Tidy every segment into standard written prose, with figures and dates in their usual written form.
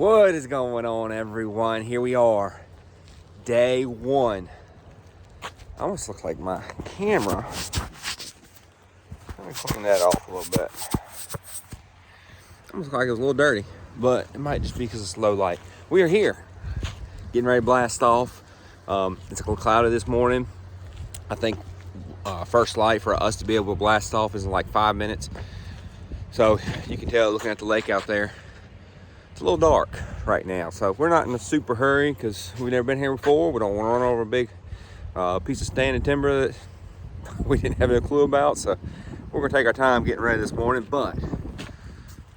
What is going on, everyone? Here we are, day one. I almost look like my camera. Let me clean that off a little bit. Almost like it was a little dirty, but it might just be because it's low light. We are here, getting ready to blast off. It's a little cloudy this morning. I think first light for us to be able to blast off is in like 5 minutes. So you can tell looking at the lake out there, it's a little dark right now. So we're not in a super hurry because we've never been here before. We don't want to run over a big piece of standing timber that we didn't have a clue about. So we're gonna take our time getting ready this morning. But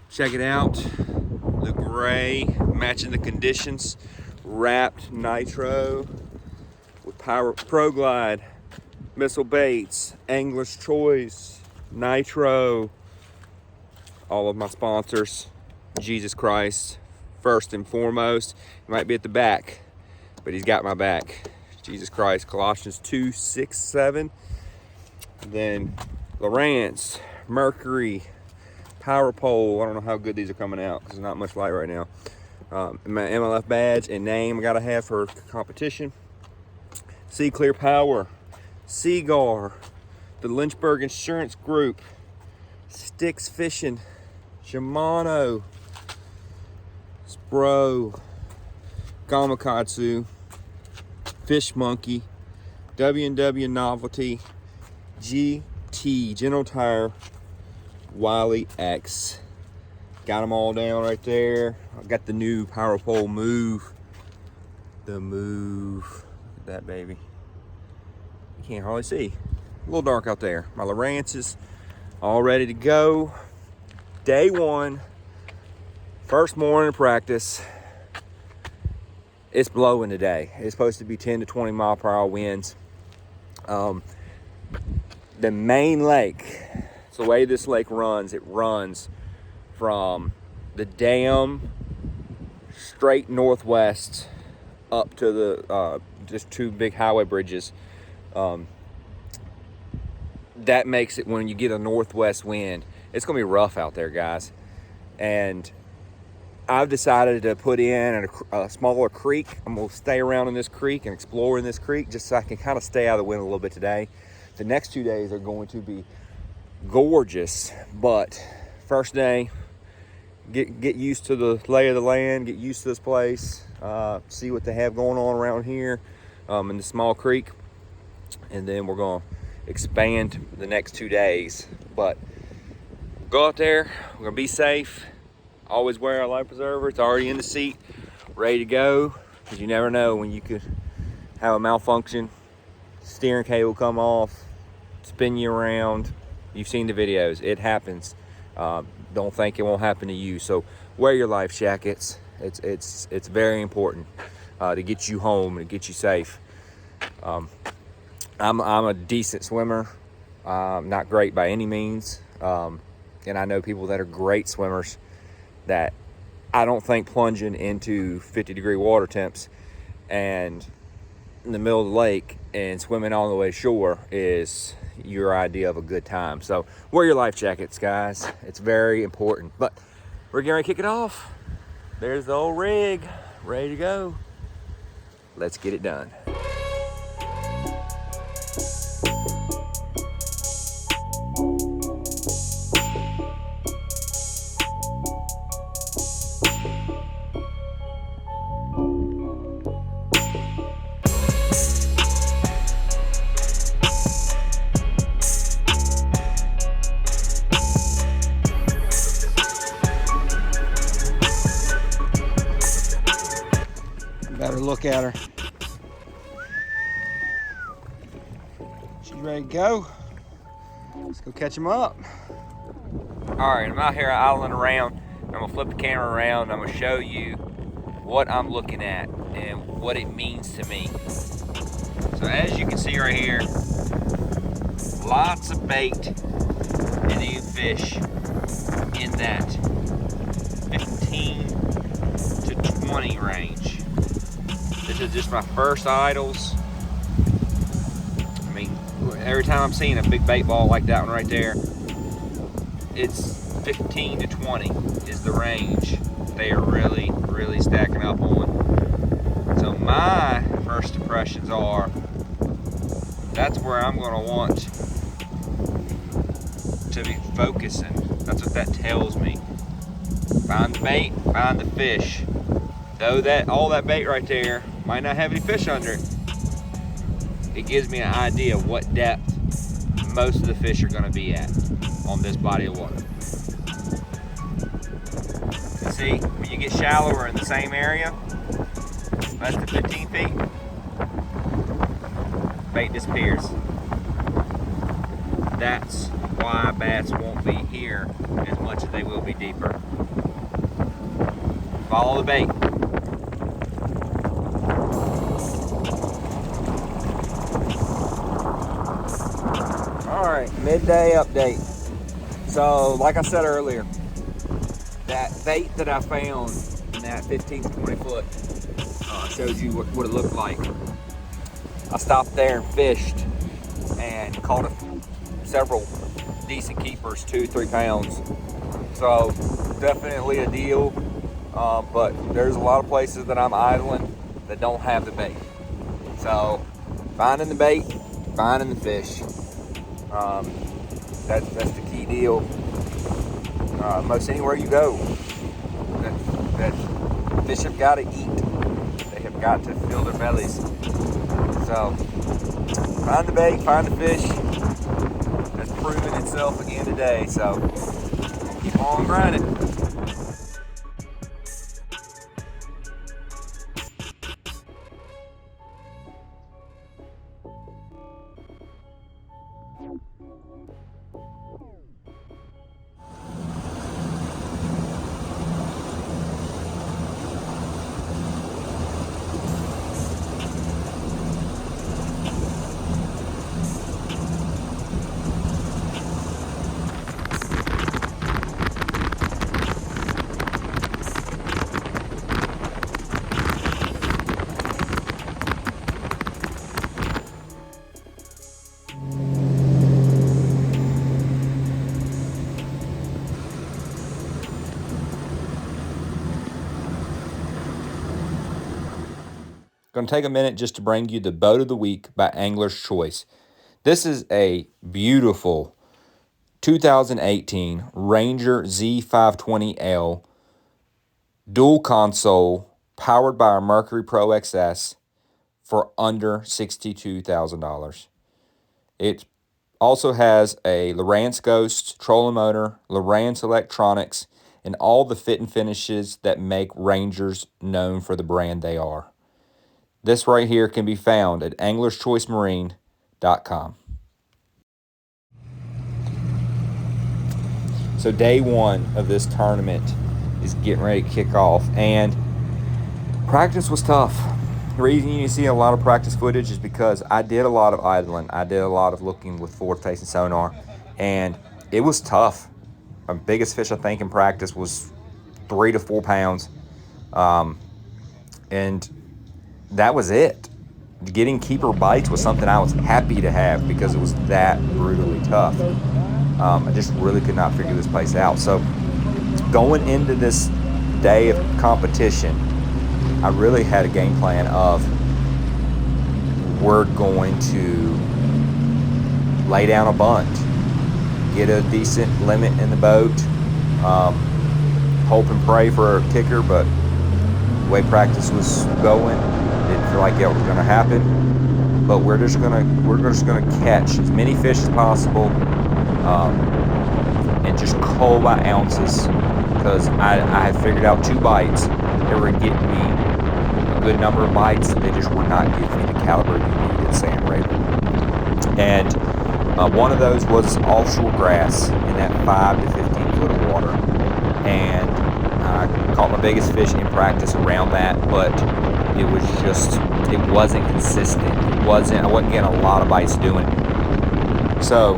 check it out, the gray matching the conditions, wrapped nitro with Power Pro Glide, missile baits, Angler's Choice, nitro. All of my sponsors, Jesus Christ, first and foremost. He might be at the back, but he's got my back. Jesus Christ, Colossians 2:6-7. Then Lowrance, Mercury, Power Pole. I don't know how good these are coming out because there's not much light right now. My MLF badge and name I gotta have for competition. Sea Clear Power, Seaguar, the Lynchburg Insurance Group, Sticks Fishing, Shimano, Spro, Gamakatsu, Fish Monkey, W&W Novelty, GT, General Tire, Wiley X. Got them all down right there. I got the new Power Pole Move. The Move. Look at that baby. You can't hardly see. A little dark out there. My Lowrances all ready to go. Day one, first morning of practice. It's blowing today. It's supposed to be 10 to 20 mile per hour winds. The main lake, it's the way this lake runs. It runs from the dam straight northwest up to the just two big highway bridges. That makes it, when you get a northwest wind, it's gonna be rough out there, guys. And I've decided to put in a smaller creek. I'm gonna stay around in this creek and explore in this creek just so I can kind of stay out of the wind a little bit today. The next 2 days are going to be gorgeous, but first day, get used to the lay of the land, get used to this place, see what they have going on around here in the small creek, and then we're gonna expand the next 2 days. But go out there, we're gonna be safe, always wear our life preserver. It's already in the seat, ready to go, because you never know when you could have a malfunction, steering cable come off, spin you around. You've seen the videos, it happens. Don't think it won't happen to you. So wear your life jackets. It's very important to get you home and get you safe. I'm a decent swimmer, not great by any means, and I know people that are great swimmers that I don't think plunging into 50-degree water temps and in the middle of the lake and swimming all the way shore is your idea of a good time. So wear your life jackets, guys. It's very important. But we're getting ready to kick it off. There's the old rig, ready to go. Let's get it done. Better look at her. She's ready to go. Let's go catch them up. All right, I'm out here idling around. I'm gonna flip the camera around. I'm gonna show you what I'm looking at and what it means to me. So as you can see right here, lots of bait and even fish in that 15 to 20 range. This is just my first idles. I mean, every time I'm seeing a big bait ball like that one right there, it's 15 to 20 is the range they are really, really stacking up on. So my first impressions are, that's where I'm gonna want to be focusing. That's what that tells me. Find the bait, find the fish. Though all that bait right there might not have any fish under it, it gives me an idea of what depth most of the fish are gonna be at on this body of water. You see, when you get shallower in the same area, less than 15 feet, bait disappears. That's why bass won't be here as much as they will be deeper. Follow the bait. Alright, midday update. So, like I said earlier, that bait that I found in that 15 to 20 foot shows you what it looked like. I stopped there and fished and caught several decent keepers, 2-3 pounds. So definitely a deal, but there's a lot of places that I'm idling that don't have the bait. So finding the bait, finding the fish, that's the key deal. Most anywhere you go, that fish have got to eat. They have got to fill their bellies. So find the bait, find the fish. That's proven itself again today. So keep on grinding. Going to take a minute just to bring you the boat of the week by Angler's Choice. This is a beautiful 2018 Ranger Z520L dual console powered by a Mercury Pro XS for under $62,000. It also has a Lowrance Ghost trolling motor, Lowrance electronics, and all the fit and finishes that make Rangers known for the brand they are. This right here can be found at anglerschoicemarine.com. So day one of this tournament is getting ready to kick off, and practice was tough. The reason you see a lot of practice footage is because I did a lot of idling. I did a lot of looking with forward-facing sonar, and it was tough. My biggest fish, I think, in practice was 3 to 4 pounds, and that was it. Getting keeper bites was something I was happy to have because it was that brutally tough. I just really could not figure this place out. So going into this day of competition, I really had a game plan of we're going to lay down a bunt, get a decent limit in the boat, hope and pray for a kicker, but the way practice was going, didn't feel like it was going to happen. But we're just gonna catch as many fish as possible, and just cull by ounces, because I had figured out 2 bites that were getting me a good number of bites. They just were not giving me the caliber you need at San RAYBURN. And one of those was offshore grass in that 5 to 15 foot of water, and I caught my biggest fish in practice around that, but it wasn't consistent. I wasn't getting a lot of bites doing it. So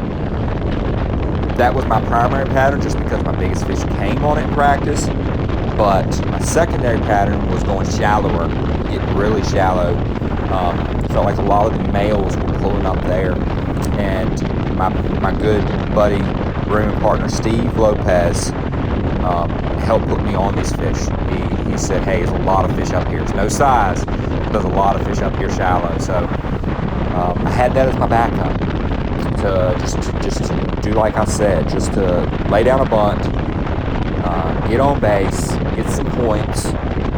that was my primary pattern, just because my biggest fish came on it in practice. But my secondary pattern was going shallower, getting really shallow. Felt like a lot of the males were pulling up there, and my good buddy, rooming partner Steve Lopez, helped put me on these fish. He said, hey, there's a lot of fish up here. It's no size, but there's a lot of fish up here shallow. So I had that as my backup to just do like I said, just to lay down a bunt, get on base, get some points,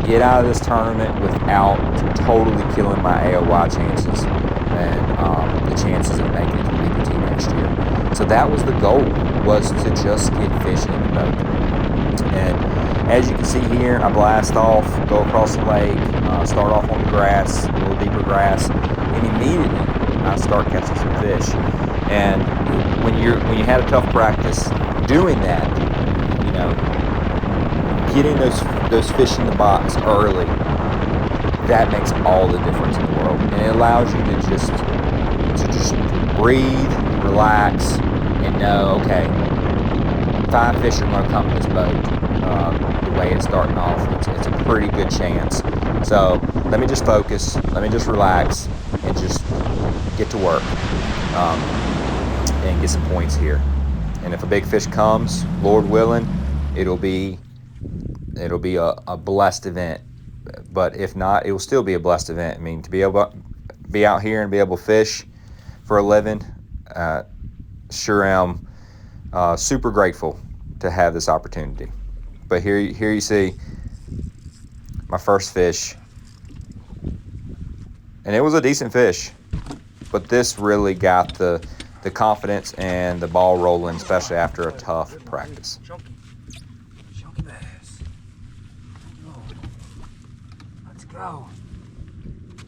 get out of this tournament without totally killing my AOY chances and the chances of making it to the BPT next year. So that was the goal, was to just get fish in the boat. And as you can see here, I blast off, go across the lake, start off on the grass, a little deeper grass, and immediately I start catching some fish. And when you had a tough practice doing that, you know, getting those fish in the box early, that makes all the difference in the world. And it allows you to just breathe, relax, and know, okay, 5 fish are going to come in this boat. The way it's starting off, it's a pretty good chance. So let me just focus, let me just relax, and just get to work and get some points here. And if a big fish comes, Lord willing, it'll be a blessed event. But if not, it will still be a blessed event. I mean, to be able to be out here and be able to fish for a living, sure am super grateful to have this opportunity. But here you see my first fish, and it was a decent fish, but this really got the confidence and the ball rolling, especially after a tough practice. Chunky bass. Let's go.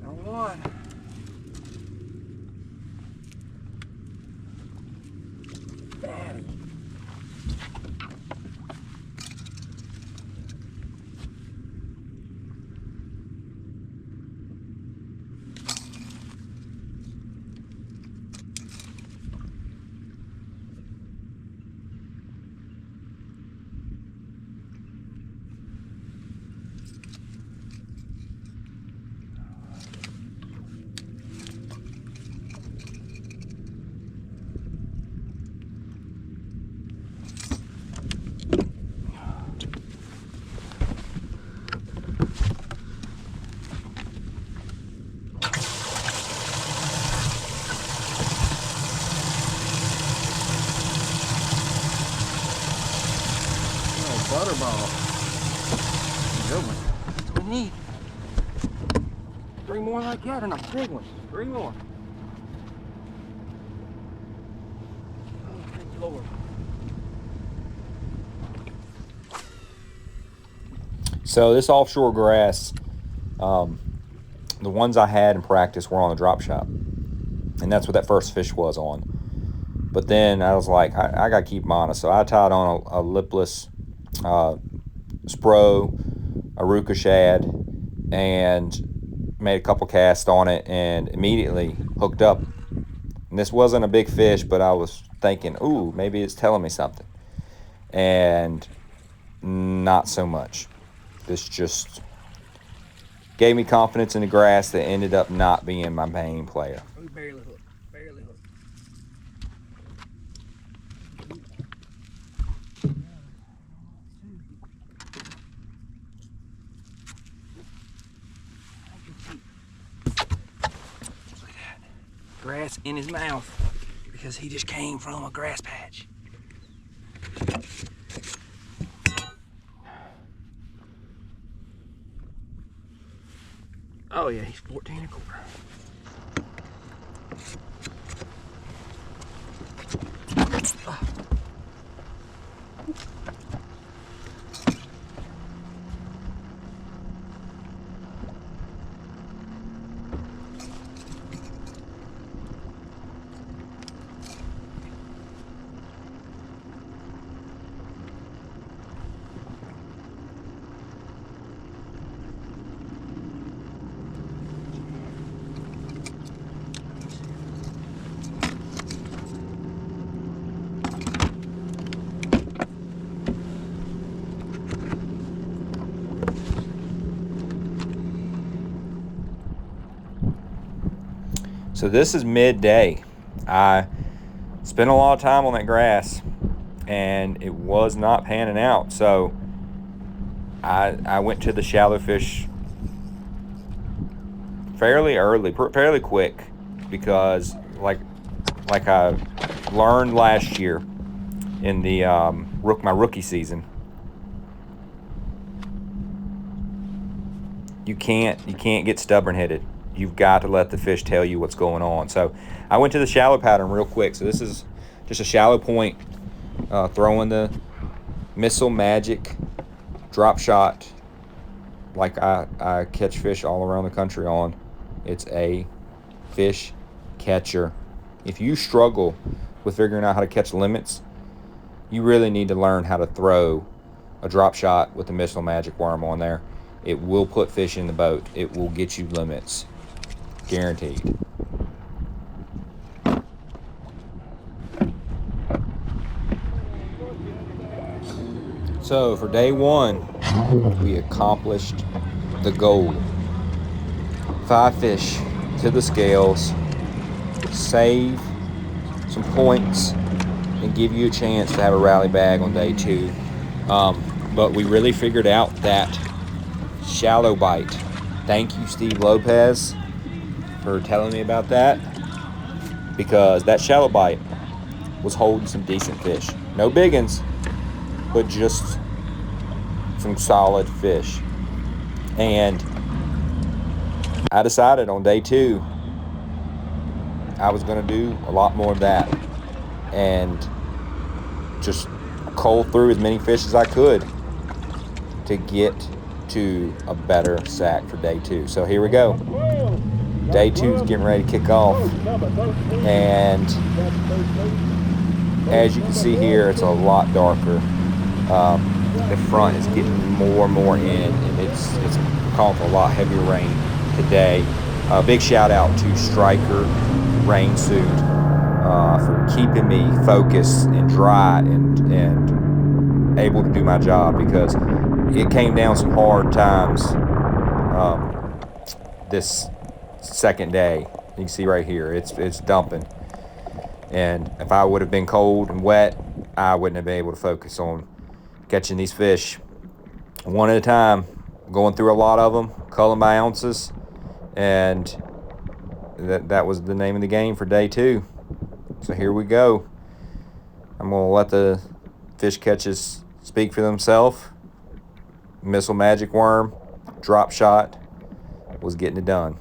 Number 1. Fatty. Butterball. Good one. That's what we need. 3 more like that and a big one. 3 more. Oh, thank you, Lord. So this offshore grass, the ones I had in practice were on the Dropshot, and that's what that first fish was on. But then I was like, I gotta keep them honest. So I tied on a lipless Spro, a Ruka shad, and made a couple casts on it and immediately hooked up. And this wasn't a big fish, but I was thinking, ooh, maybe it's telling me something. And not so much. This just gave me confidence in the grass that ended up not being my main player. Barely hooked. Barely hooked. Grass in his mouth because he just came from a grass patch. Oh yeah, he's 14 1/4. So this is midday. I spent a lot of time on that grass and it was not panning out. So I went to the shallow fish fairly early, fairly quick, because like I learned last year in the my rookie season, you can't get stubborn headed. You've got to let the fish tell you what's going on. So I went to the shallow pattern real quick. So this is just a shallow point, throwing the Missile Magic drop shot like I catch fish all around the country on. It's a fish catcher. If you struggle with figuring out how to catch limits, you really need to learn how to throw a drop shot with the Missile Magic worm on there. It will put fish in the boat. It will get you limits. Guaranteed. So for day one, we accomplished the goal. 5 fish to the scales, save some points, and give you a chance to have a rally bag on day 2. But we really figured out that shallow bite. Thank you, Steve Lopez, for telling me about that, because that shallow bite was holding some decent fish. No big ones, but just some solid fish. And I decided on day 2 I was going to do a lot more of that and just cull through as many fish as I could to get to a better sack for day 2. So here we go. Day 2 is getting ready to kick off, and as you can see here, it's a lot darker. The front is getting more and more in, and it's calling for a lot heavier rain today. Big shout out to Striker Rain Suit for keeping me focused and dry and able to do my job, because it came down some hard times this second day. You can see right here, it's dumping, and if I would have been cold and wet, I wouldn't have been able to focus on catching these fish one at a time, going through a lot of them, culling by ounces, and that was the name of the game for day 2. So here we go. I'm going to let the fish catches speak for themselves. Missile Magic worm, drop shot was getting it done.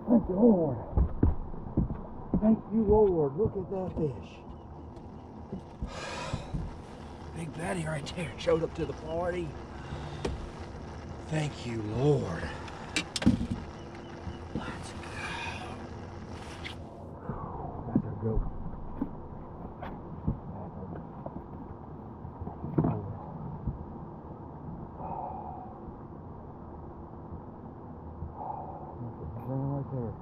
Thank you, Lord. Thank you, Lord. Look at that fish. Big Betty right there showed up to the party. Thank you, Lord. Let's go. Right there.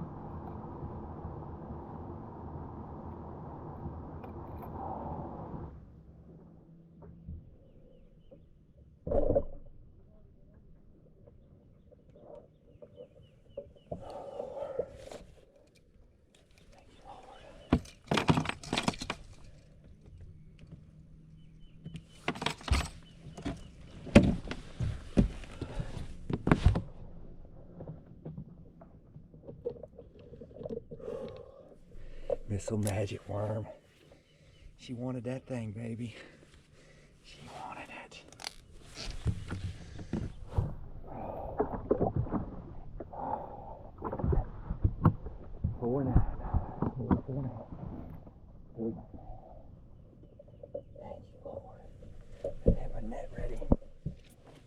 Missile magic worm. She wanted that thing, baby. She wanted it. Four and a half. Four and a half. Thank you, Lord. I have my net ready. Man,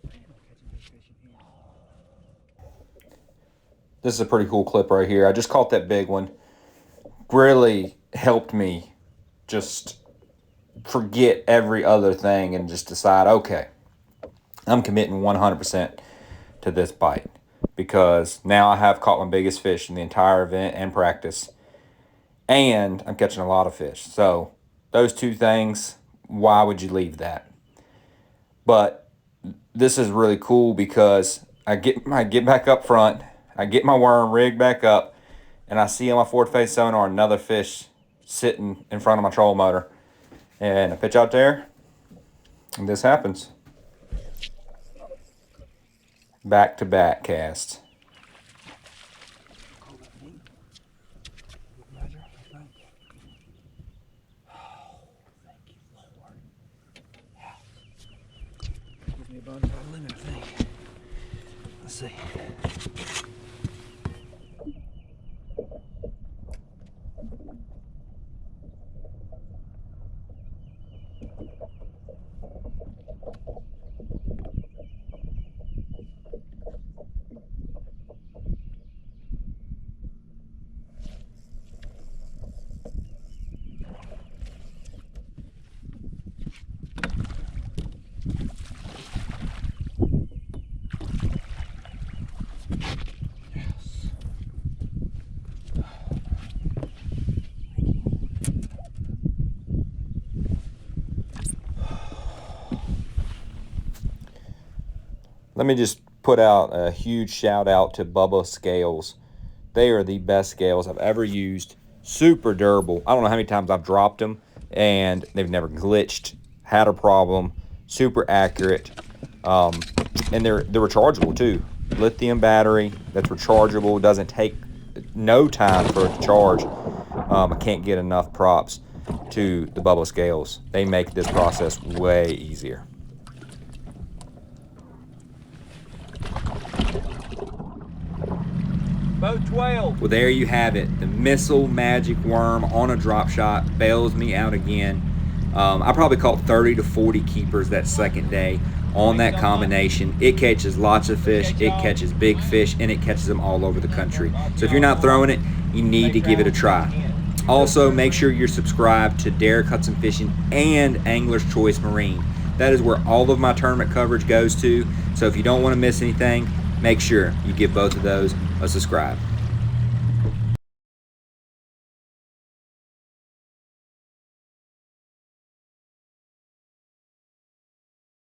I'm catching big fish in here. This is a pretty cool clip right here. I just caught that big one. Really helped me just forget every other thing and just decide, okay, I'm committing 100% to this bite, because now I have caught my biggest fish in the entire event and practice, and I'm catching a lot of fish. So those two things, why would you leave that? But this is really cool because I get back up front, I get my worm rigged back up, and I see on my forward face sonar another fish sitting in front of my trolling motor. And I pitch out there, and this happens. Back-to-back cast. Gives me a bone by the limit, I think. Let's see. Let me just put out a huge shout out to Bubba Scales. They are the best scales I've ever used. Super durable. I don't know how many times I've dropped them and they've never glitched, had a problem. Super accurate. And they're rechargeable too. Lithium battery that's rechargeable. Doesn't take no time for it to charge. I can't get enough props to the Bubba Scales. They make this process way easier. Boat 12. Well, there you have it. The missile magic worm on a drop shot bails me out again. I probably caught 30 to 40 keepers that second day on that combination. It catches lots of fish, it catches big fish, and it catches them all over the country. So if you're not throwing it, you need to give it a try. Also, make sure you're subscribed to Derek Hudson Fishing and Angler's Choice Marine. That is where all of my tournament coverage goes to. So if you don't want to miss anything, make sure you give both of those a subscribe.